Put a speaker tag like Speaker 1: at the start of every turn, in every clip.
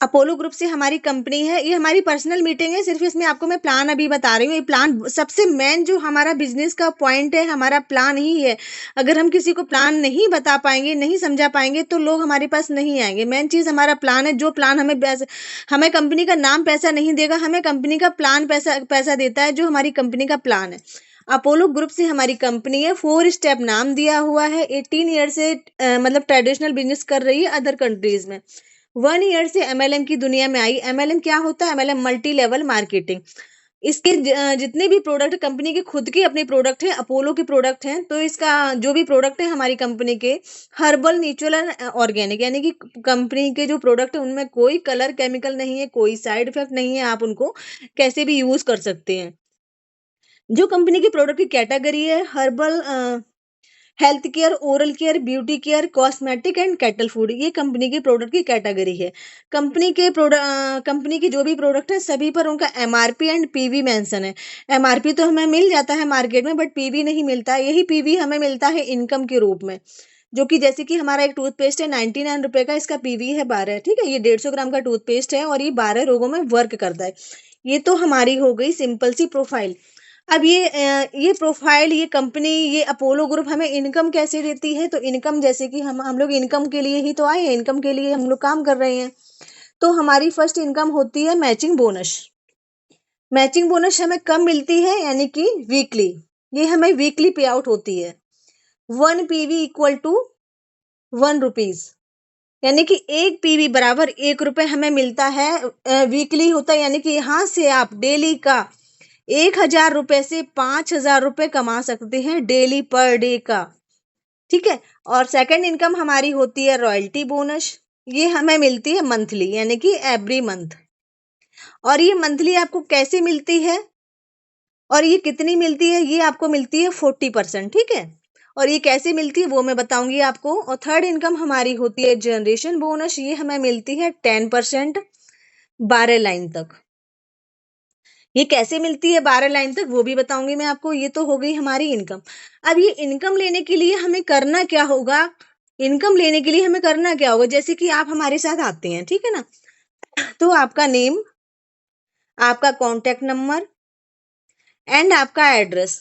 Speaker 1: Apollo group से हमारी company है, ये हमारी पर्सनल मीटिंग है, सिर्फ इसमें आपको मैं प्लान अभी बता रही हूँ। ये प्लान सबसे मेन जो हमारा बिजनेस का पॉइंट है, हमारा प्लान ही है। अगर हम किसी को प्लान नहीं बता पाएंगे, नहीं समझा पाएंगे, तो लोग हमारे पास नहीं आएंगे। मेन चीज हमारा प्लान है। जो प्लान हमें कंपनी का नाम पैसा नहीं देगा, हमें कंपनी का प्लान पैसा पैसा देता है, जो हमारी कंपनी का प्लान है। अपोलो ग्रुप से हमारी कंपनी है, 4 स्टेप नाम दिया हुआ है, 18 ईयर से मतलब ट्रेडिशनल बिजनेस कर रही है अदर कंट्रीज में। 1 ईयर से एमएलएम की दुनिया में आई। एमएलएम क्या होता है? MLM multi level marketing. इसके जितने भी प्रोडक्ट कंपनी के खुद के अपने प्रोडक्ट हैं, अपोलो के प्रोडक्ट हैं, तो इसका जो भी प्रोडक्ट है हमारी कंपनी के हर्बल, नेचुरल एंड ऑर्गेनिक, यानी कि कंपनी के जो प्रोडक्ट है उनमें कोई कलर केमिकल नहीं है, कोई साइड इफेक्ट नहीं है, आप उनको कैसे भी यूज कर सकते हैं। जो कंपनी की प्रोडक्ट की कैटेगरी है, herbal, health care, oral care, beauty care, cosmetic and cattle food, ये कंपनी की प्रोडक्ट की कैटेगरी है। कंपनी के जो भी प्रोडक्ट है सभी पर उनका एमआरपी एंड पीवी मेंशन है। एमआरपी तो हमें मिल जाता है मार्केट में, बट पीवी नहीं मिलता है। यही पीवी हमें मिलता है इनकम के रूप में, जो कि जैसे कि हमारा एक टूथपेस्ट है 99 रुपए का, इसका पीवी है 12। ठीक है, ये 150 ग्राम का टूथपेस्ट है और ये 12 रोगों में वर्क करता है। ये तो हमारी हो गई सिंपल सी प्रोफाइल। अब ये प्रोफाइल, ये कंपनी, ये अपोलो ग्रुप हमें इनकम कैसे देती है? तो इनकम, जैसे कि हम लोग इनकम के लिए ही तो आए हैं, इनकम के लिए हम लोग काम कर रहे हैं। तो हमारी फर्स्ट इनकम होती है मैचिंग बोनस। मैचिंग बोनस हमें कब मिलती है? यानी कि वीकली। ये हमें वीकली पे आउट होती है। 1 PV इक्वल टू 1 रुपीज, यानी कि 1 PV बराबर 1 रुपए हमें मिलता है। वीकली होता है, यानी कि यहाँ से आप डेली का 1,000 रुपए से 5,000 रुपए कमा सकते हैं डेली, पर डे का। ठीक है। और सेकंड इनकम हमारी होती है रॉयल्टी बोनस। ये हमें मिलती है मंथली, यानी कि एवरी मंथ। और ये मंथली आपको कैसे मिलती है और ये कितनी मिलती है? ये आपको मिलती है 40%। ठीक है। और ये कैसे मिलती है वो मैं बताऊंगी आपको। और थर्ड इनकम हमारी होती है जनरेशन बोनस। ये हमें मिलती है 10%, 12 लाइन तक। ये कैसे मिलती है 12 लाइन तक वो भी बताऊंगी मैं आपको। ये तो हो गई हमारी इनकम। अब ये इनकम लेने के लिए हमें करना क्या होगा? इनकम लेने के लिए हमें करना क्या होगा? जैसे कि आप हमारे साथ आते हैं, ठीक है ना, तो आपका नेम, आपका कॉन्टेक्ट नंबर एंड आपका एड्रेस।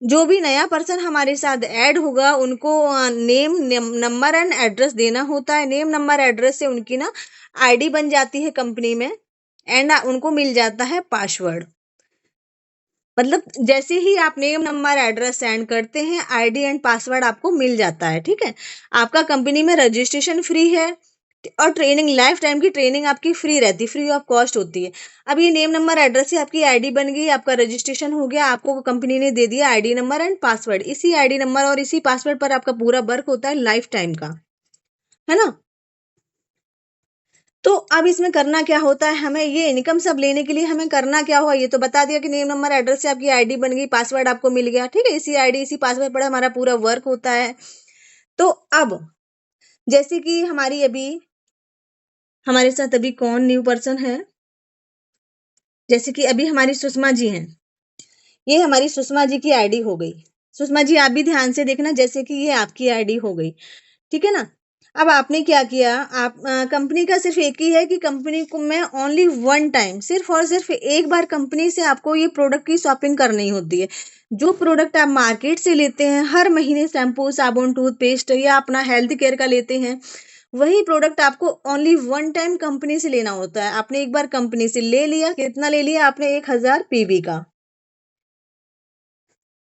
Speaker 1: जो भी नया पर्सन हमारे साथ ऐड होगा उनको नेम, नंबर एंड एड्रेस देना होता है। नेम, नंबर, एड्रेस से उनकी ना आईडी बन जाती है कंपनी में, एंड उनको मिल जाता है पासवर्ड। मतलब जैसे ही आप नेम, नंबर, एड्रेस सेंड करते हैं, आईडी एंड पासवर्ड आपको मिल जाता है। ठीक है। आपका कंपनी में रजिस्ट्रेशन फ्री है और ट्रेनिंग, लाइफ टाइम की ट्रेनिंग आपकी फ्री रहती है, फ्री ऑफ कॉस्ट होती है। अब ये नेम, नंबर, एड्रेस से आपकी आईडी बन गई, आपका रजिस्ट्रेशन हो गया, आपको कंपनी ने दे दिया आईडी नंबर एंड पासवर्ड। इसी आईडी नंबर और इसी पासवर्ड पर आपका पूरा वर्क होता है लाइफ टाइम का, है ना। तो अब इसमें करना क्या होता है? हमें ये इनकम सब लेने के लिए हमें करना क्या हुआ? ये तो बता दिया कि नेम, नंबर, एड्रेस से आपकी आईडी बन गई, पासवर्ड आपको मिल गया। ठीक है। इसी आईडी, इसी पासवर्ड पर हमारा पूरा वर्क होता है। तो अब जैसे कि हमारे साथ अभी कौन न्यू पर्सन है, जैसे कि अभी हमारी सुषमा जी हैं। ये हमारी सुषमा जी की आईडी हो गई। सुषमा जी आप भी ध्यान से देखना, जैसे कि ये आपकी आईडी हो गई। ठीक है ना। अब आपने क्या किया? आप कंपनी का सिर्फ एक ही है कि कंपनी को मैं ओनली 1 टाइम, सिर्फ और सिर्फ एक बार कंपनी से आपको ये प्रोडक्ट की शॉपिंग करनी होती है। जो प्रोडक्ट आप मार्केट से लेते हैं हर महीने, शैम्पू, साबुन, टूथपेस्ट या अपना हेल्थ केयर का लेते हैं, वही प्रोडक्ट आपको ओनली 1 टाइम कंपनी से लेना होता है। आपने एक बार कंपनी से ले लिया, कितना ले लिया आपने? 1,000 PV का।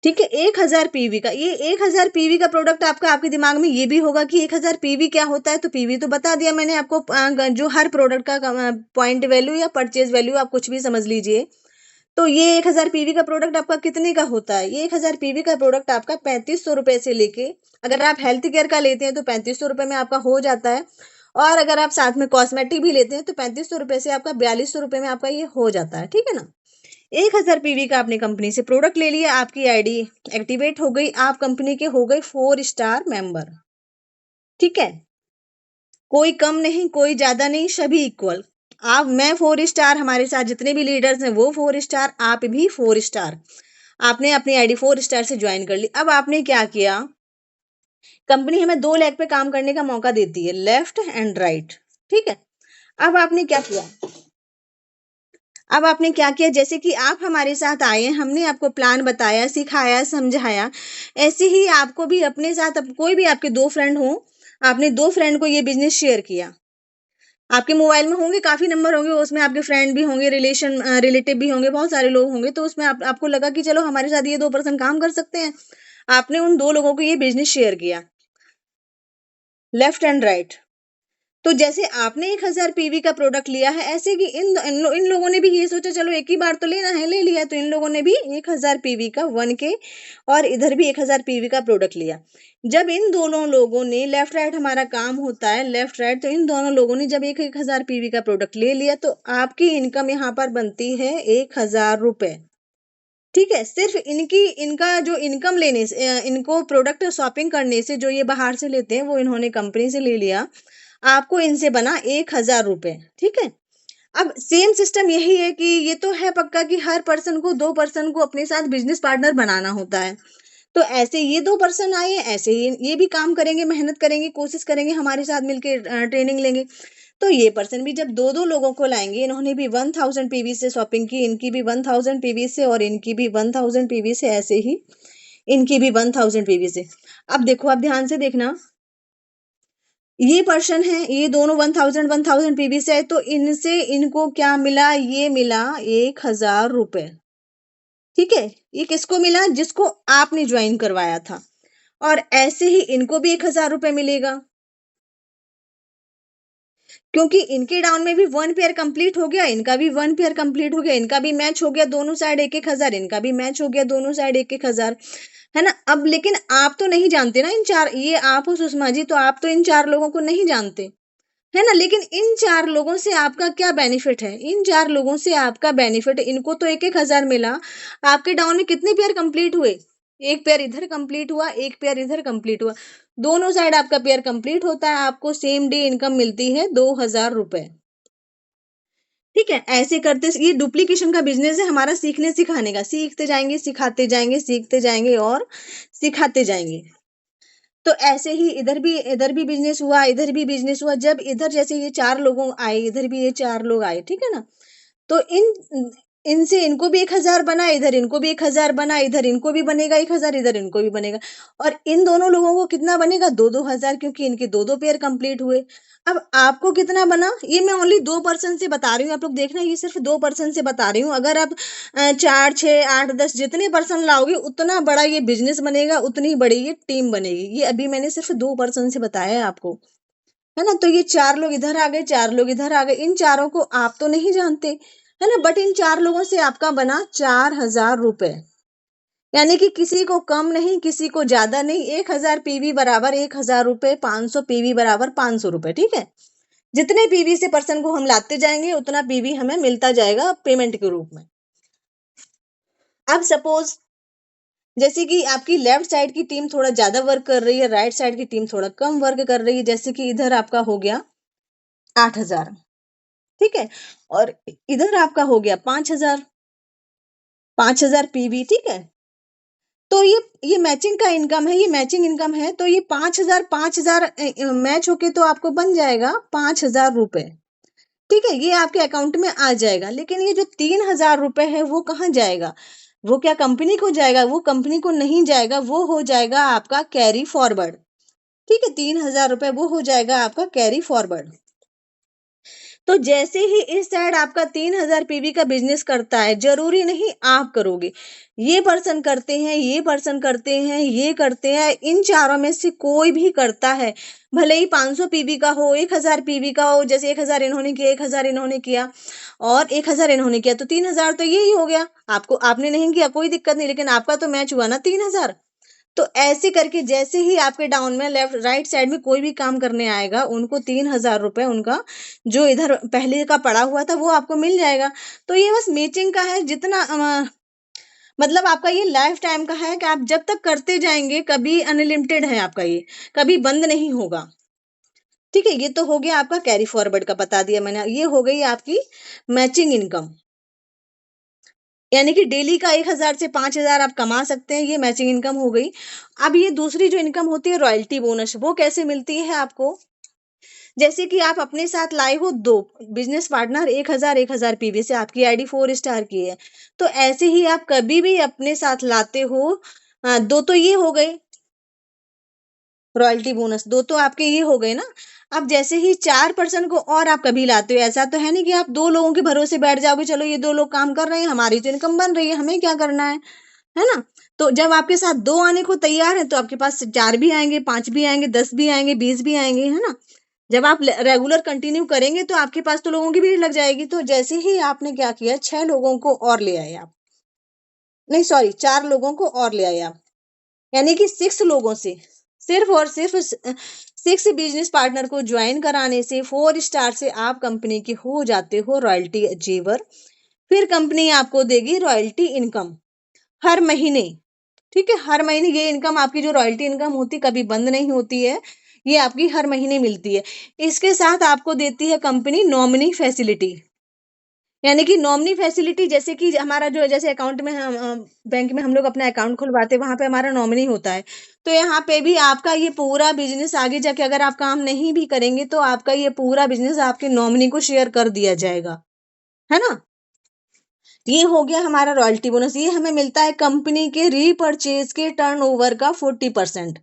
Speaker 1: ठीक है, 1,000 PV का। ये 1,000 PV का प्रोडक्ट आपके दिमाग में ये भी होगा कि 1,000 PV क्या होता है। तो पीवी तो बता दिया मैंने आपको। जो हर प्रोडक्ट का पॉइंट वैल्यू या परचेज वैल्यू आप कुछ भी समझ लीजिए। तो ये 1,000 PV का प्रोडक्ट आपका कितने का होता है? ये 1,000 PV का प्रोडक्ट आपका 3,500 रुपए से लेके, अगर आप हेल्थ केयर का लेते हैं तो 3,500 रुपए में आपका हो जाता है। और अगर आप साथ में कॉस्मेटिक भी लेते हैं तो 3,500 रुपए से आपका 4,200 रुपए में आपका ये हो जाता है। ठीक है ना। 1,000 PV का आपने कंपनी से प्रोडक्ट ले लिया, आपकी आईडी एक्टिवेट हो गई, आप कंपनी के हो गए 4 स्टार मेंबर। ठीक है। कोई कम नहीं, कोई ज्यादा नहीं, सभी इक्वल। मैं 4 स्टार, हमारे साथ जितने भी लीडर्स हैं वो 4 स्टार, आप भी 4 स्टार। आपने अपनी आईडी 4 स्टार से ज्वाइन कर ली। अब आपने क्या किया? कंपनी हमें 2 लेग पे काम करने का मौका देती है, लेफ्ट एंड राइट। ठीक है। अब आपने क्या किया, अब आपने क्या किया, जैसे कि आप हमारे साथ आए, हमने आपको प्लान बताया, सिखाया, समझाया, ऐसे ही आपको भी अपने साथ कोई भी आपके दो फ्रेंड हो, आपने दो फ्रेंड को ये बिजनेस शेयर किया। आपके मोबाइल में होंगे, काफी नंबर होंगे, उसमें आपके फ्रेंड भी होंगे, रिलेटिव भी होंगे, बहुत सारे लोग होंगे, तो उसमें आपको लगा कि चलो हमारे साथ ये 2 पर्सन काम कर सकते हैं। आपने उन 2 लोगों को ये बिजनेस शेयर किया, लेफ्ट एंड राइट। तो जैसे आपने 1000 पीवी का प्रोडक्ट लिया है, ऐसे कि इन लोगों ने भी ये सोचा चलो एक ही बार तो लेना है, ले लिया, तो इन लोगों ने भी 1000 पीवी का 1K और इधर भी 1000 पीवी का प्रोडक्ट लिया। जब इन दोनों लोगों ने, लेफ्ट राइट हमारा काम होता है, लेफ्ट राइट, तो इन दोनों लोगों ने जब एक 1000 पीवी का प्रोडक्ट ले लिया, तो आपकी इनकम यहाँ पर बनती है 1000 रुपए। ठीक है, सिर्फ इनका जो इनकम लेने से, इनको प्रोडक्ट शॉपिंग करने से, जो ये बाहर से लेते हैं वो इन्होंने कंपनी से ले लिया, आपको इनसे बना 1000 रुपए। ठीक है, अब सेम सिस्टम यही है कि ये तो है पक्का कि हर पर्सन को, 2 पर्सन को अपने साथ बिजनेस पार्टनर बनाना होता है। तो ऐसे ये 2 पर्सन आए, ऐसे ही ये भी काम करेंगे, मेहनत करेंगे, कोशिश करेंगे, हमारे साथ मिलके ट्रेनिंग लेंगे। तो ये पर्सन भी जब 2 2 लोगों को लाएंगे, इन्होंने भी 1000 पीवी से शॉपिंग की, इनकी भी 1000 पीवी से, और इनकी भी 1000 पीवी से, ऐसे ही इनकी भी 1000 पीवी से। अब देखो, आप ध्यान से देखना, ये पर्सन है, ये दोनों 1000 1000 पीवी से है, तो इनसे इनको क्या मिला, ये मिला 1000 रुपए। ठीक है, ये किसको मिला, जिसको आपने ज्वाइन करवाया था, और ऐसे ही इनको भी 1000 रुपए मिलेगा, क्योंकि इनके डाउन में भी 1 पेयर कंप्लीट हो गया, इनका भी 1 पेयर कंप्लीट हो गया, इनका भी मैच हो गया, दोनों साइड 1 1 हजार, इनका भी मैच हो गया, दोनों साइड 1 1 हजार, है ना। अब लेकिन आप तो नहीं जानते ना इन चार, ये आप हो सुषमा जी, तो आप तो इन 4 लोगों को नहीं जानते, है ना। लेकिन इन 4 लोगों से आपका क्या बेनिफिट है, इन 4 लोगों से आपका बेनिफिट, इनको तो 1 1 हजार मिला, आपके डाउन में कितने पेयर कंप्लीट हुए, 1 पेयर इधर कंप्लीट हुआ, 1 पेयर इधर कंप्लीट हुआ, दोनों साइड आपका पेयर कंप्लीट होता है, आपको सेम डे इनकम मिलती है 2000 रुपए। ठीक है, ऐसे करते, ये डुप्लीकेशन का बिजनेस है हमारा, सीखने सिखाने का, सीखते जाएंगे, सिखाते जाएंगे, सीखते जाएंगे और सिखाते जाएंगे। तो ऐसे ही इधर भी बिजनेस हुआ, इधर भी बिजनेस हुआ, जब इधर जैसे ये 4 लोगों आए, इधर भी ये 4 लोग आए, ठीक है ना। तो इनसे इनको भी 1000 बना, इधर इनको भी 1000 बना, इधर इनको भी बनेगा 1000, इधर इनको भी बनेगा, और इन दोनों लोगों को कितना बनेगा, 2 2 हजार, क्योंकि इनके 2 2 पेयर कंप्लीट हुए। अब आपको कितना बना, ये मैं ओनली 2 पर्सन से बता रही हूँ, आप लोग देखना, ये सिर्फ 2 पर्सन से बता रही हूँ, अगर आप 4 6 8 10 जितने पर्सन लाओगे, उतना बड़ा ये बिजनेस बनेगा, उतनी बड़ी ये टीम बनेगी। ये अभी मैंने सिर्फ 2 पर्सन से बताया है आपको, है ना। तो ये 4 लोग इधर आ गए, 4 लोग इधर आ गए, इन चारों को आप तो नहीं जानते, है ना, बट इन 4 लोगों से आपका बना 4000 रुपए। यानी कि किसी को कम नहीं, किसी को ज्यादा नहीं, 1000 पीवी बराबर 1000 रुपए, 500 पीवी बराबर 500 रुपए। ठीक है, जितने पीवी से पर्सन को हम लाते जाएंगे, उतना पीवी हमें मिलता जाएगा पेमेंट के रूप में। अब सपोज, जैसे कि आपकी लेफ्ट साइड की टीम थोड़ा ज्यादा वर्क कर रही है, राइट साइड की टीम थोड़ा कम वर्क कर रही है, जैसे कि इधर आपका हो गया 8000, ठीक है, और इधर आपका हो गया 5000, 5000 पीवी, ठीक है। तो ये मैचिंग का इनकम है, ये मैचिंग इनकम है, तो ये 5000 5000 मैच होके तो आपको बन जाएगा 5000 रुपए। ठीक है, ये आपके अकाउंट में आ जाएगा, लेकिन ये जो 3000 रुपए है वो कहाँ जाएगा, वो क्या कंपनी को जाएगा, वो कंपनी को नहीं जाएगा, वो हो जाएगा आपका कैरी फॉरवर्ड। ठीक है, 3000 रुपए वो हो जाएगा आपका कैरी फॉरवर्ड। तो जैसे ही इस साइड आपका 3000 पीवी का बिजनेस करता है, जरूरी नहीं आप करोगे, ये पर्सन करते हैं, ये पर्सन करते हैं, ये करते हैं, इन चारों में से कोई भी करता है, भले ही 500 पीवी का हो, 1000 पीवी का हो, जैसे 1000 इन्होंने किया, 1000 इन्होंने किया, और 1000 इन्होंने किया, तो 3000 तो यही हो गया। आपको, आपने नहीं किया कोई दिक्कत नहीं, लेकिन आपका तो मैच हुआ ना 3000। तो ऐसे करके जैसे ही आपके डाउन में लेफ्ट राइट साइड में कोई भी काम करने आएगा, उनको 3000 रुपए उनका जो इधर पहले का पड़ा हुआ था वो आपको मिल जाएगा। तो ये बस मैचिंग का है, जितना मतलब आपका ये लाइफ टाइम का है कि आप जब तक करते जाएंगे, कभी अनलिमिटेड है आपका, ये कभी बंद नहीं होगा। ठीक है, ये तो हो गया आपका कैरी फॉरवर्ड का, बता दिया मैंने, ये हो गई आपकी मैचिंग इनकम, यानी कि डेली का 1000 से 5000 आप कमा सकते हैं, ये मैचिंग इनकम हो गई। अब ये दूसरी जो इनकम होती है रॉयल्टी बोनस, वो कैसे मिलती है आपको, जैसे कि आप अपने साथ लाए हो 2 बिजनेस पार्टनर, 1000 पीवी से आपकी आईडी 4 स्टार की है। तो ऐसे ही आप कभी भी अपने साथ लाते हो 2 तो ये हो गए रॉयल्टी बोनस, 2 तो आपके ये हो गए ना। अब जैसे ही 4 पर्सन को और आप कभी लाते हो, ऐसा तो है नहीं कि आप 2 लोगों के भरोसे बैठ जाओगे, चलो ये 2 लोग काम कर रहे हैं, हमारी तो इनकम बन रही है, हमें क्या करना है ना? तो जब आपके साथ 2 आने को तैयार हैं, तो आपके पास 4 भी आएँगे, 5 भी आएँगे, 10 भी आएँगे, 20 भी आएँगे, है ना? जब आप रेगुलर कंटिन्यू करेंगे तो आपके पास तो लोगों की भीड़ लग जाएगी। तो जैसे ही आपने क्या किया, 6 लोगों को और ले आए आप, नहीं सॉरी 4 लोगों को और ले आए आप, यानी कि 6 लोगों से सिर्फ और सिर्फ 6 बिजनेस पार्टनर को ज्वाइन कराने से 4 स्टार से आप कंपनी के हो जाते हो रॉयल्टी अचीवर। फिर कंपनी आपको देगी रॉयल्टी इनकम हर महीने। ठीक है, हर महीने ये इनकम आपकी जो रॉयल्टी इनकम होती कभी बंद नहीं होती है, ये आपकी हर महीने मिलती है। इसके साथ आपको देती है कंपनी नॉमिनी फैसिलिटी, यानी कि नॉमिनी फैसिलिटी जैसे कि हमारा जो जैसे अकाउंट में हम बैंक में हम लोग अपना अकाउंट खुलवाते हैं, वहां पे हमारा नॉमिनी होता है। तो यहाँ पे भी आपका ये पूरा बिजनेस आगे जाके अगर आप काम नहीं भी करेंगे तो आपका ये पूरा बिजनेस आपके नॉमिनी को शेयर कर दिया जाएगा, है ना? ये हो गया हमारा रॉयल्टी बोनस। ये हमें मिलता है कंपनी के रीपर्चेज के टर्नओवर का 40%,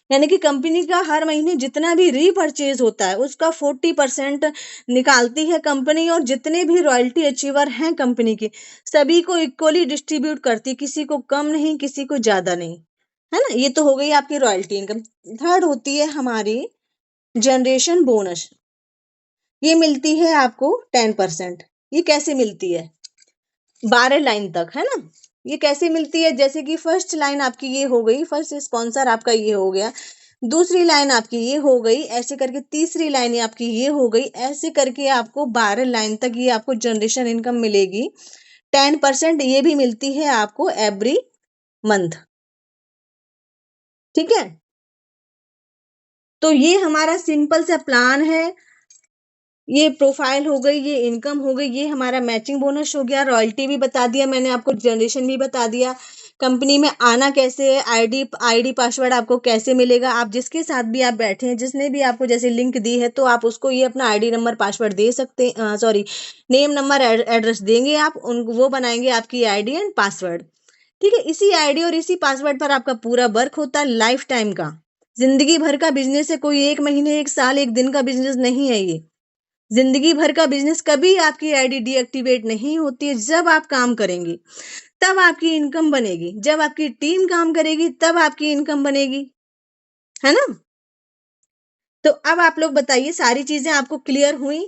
Speaker 1: यानी कि कंपनी का हर महीने जितना भी रीपर्चेज होता है उसका 40% निकालती है कंपनी, और जितने भी रॉयल्टी अचीवर हैं कंपनी के सभी को इक्वली डिस्ट्रीब्यूट करती है, किसी को कम नहीं किसी को ज्यादा नहीं, है ना? ये तो हो गई आपकी रॉयल्टी इनकम। थर्ड होती है हमारी जनरेशन बोनस। ये मिलती है आपको 10%। ये कैसे मिलती है? 12 लाइन तक, है ना? ये कैसे मिलती है? जैसे कि फर्स्ट लाइन आपकी ये हो गई, फर्स्ट स्पॉन्सर आपका ये हो गया, दूसरी लाइन आपकी ये हो गई, ऐसे करके तीसरी लाइन आपकी ये हो गई, ऐसे करके आपको 12 लाइन तक ये आपको जनरेशन इनकम मिलेगी। 10% ये भी मिलती है आपको एवरी मंथ। ठीक है, तो ये हमारा सिंपल सा प्लान है। ये प्रोफाइल हो गई, ये इनकम हो गई, ये हमारा मैचिंग बोनस हो गया, रॉयल्टी भी बता दिया मैंने आपको, जनरेशन भी बता दिया, कंपनी में आना कैसे है, आईडी आईडी पासवर्ड आपको कैसे मिलेगा, आप जिसके साथ भी आप बैठे हैं जिसने भी आपको जैसे लिंक दी है तो आप उसको ये अपना आईडी नंबर पासवर्ड दे सकते हैं, सॉरी नेम नंबर एड्रेस देंगे आप उन, वो बनाएंगे आपकी आईडी एंड पासवर्ड। ठीक है, इसी आईडी और इसी पासवर्ड पर आपका पूरा वर्क होता है, लाइफ टाइम का, जिंदगी भर का बिजनेस है, कोई 1 महीने 1 साल 1 दिन का बिजनेस नहीं है ये। जिंदगी भर का बिजनेस, कभी आपकी आईडी डीएक्टिवेट नहीं होती है। जब आप काम करेंगे तब आपकी इनकम बनेगी, जब आपकी टीम काम करेगी तब आपकी इनकम बनेगी, है ना? तो अब आप लोग बताइए, सारी चीजें आपको क्लियर हुई?